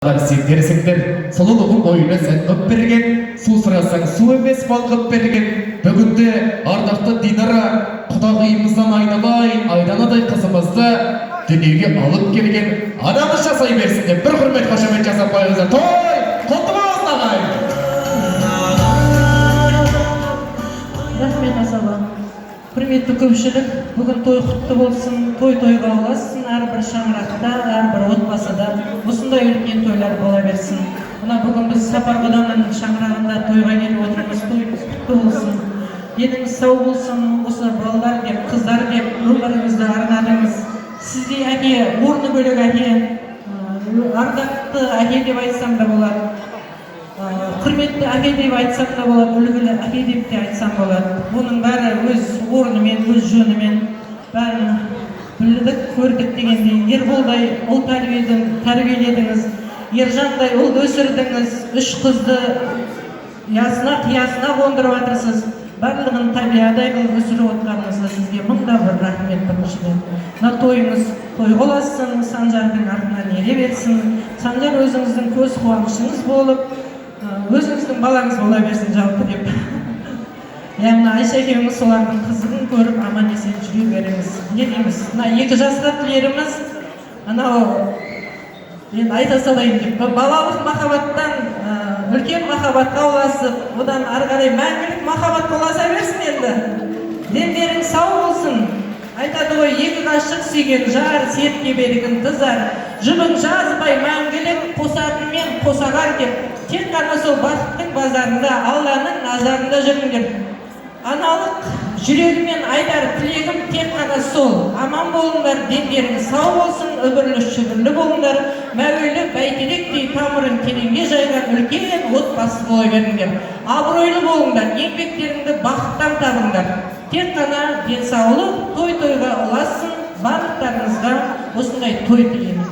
Сен дерсіңдер, сұлулығың бойына сән қып берген, су сұрасаң су емес балқып берген. Бүгінде ардақты Динара, құдағиымыздан айналай, айданадай қызымызды дүниеге алып келген адамыз жасай берсін деп бір құрмет қошемет жасап қойыңыздар. Той, құтты болсын ағайын. Рахмет асаба. Құрметті көпшілік, бүгін той құтты болсын, той-тойға ұласын, әрбір шаңырақта, әрбір отбасыда осындай үлкен тойлар бола берсін. Мына бүгін біз Сапар Құданың шаңырағында тойға келіп отырмыз, тойымыз құтты болсын. Деніңіз сау болсын, осы балалар деп, қыздар деп өміріңізді арнадыңыз. Сізде әке, орны бөлек әке, ардақты әке деп айтсам да болады. Құрметті әке деп айтсам да болады, үлгілі әке деп те айтсам болады. Бұның бәрі өз орнымен, өз жөнімен бәрін білдік, көрдік дегендей. Ерболдай ұл тәрбиеледіңіз, Ержандай ұл өсірдіңіз, 3 қызды қиясына қондырып жатырсыз. Барлығын табиғадай қылып өсіріп отырғаныңызға сізге мыңда бір рахмет біріншіден. Мына тойыңыз той болсын, Санжардың артынан ере берсін. Санжар өзіңіздің көз қуанышыңыз болып, өзіңіздің балаңыз бола берсін жалпы деп. Мына Айша екеуміз солардың қызығын көріп аман есен жүре беріңіз. Не дейміз? Мына 2 жасқа тілеріміз, анау мен айта салайын деп, балалық махаббаттан үлкен махаббатқа ұласып, одан ары қарай мәңгілік махаббат боласа берсін енді. Дендерің сау болсын. Айтады ғой, 2 ғашық сүйген жар, сертке берігін тызар. Жұбын жазбай мәңгілік қосатынмен қосағар деп. Тек қана сол бақыттың базарында, Алланың назарында жүріңдер. Аналық жүрегімен айтар тілегім тек қана сол. Аман болыңдар, дендерің сау болсын, үбірлі шүбірлі болыңдар. Мәуелі бәйтеректей тамырын тереңге жайған үлкен отбасы бола беріңдер. Абыройлы болыңдар, еңбектеріңді бақыттан табыңдар. Тек қана денсаулық, той-тойға ұласын, барлықтарыңызға осындай той тілеймін.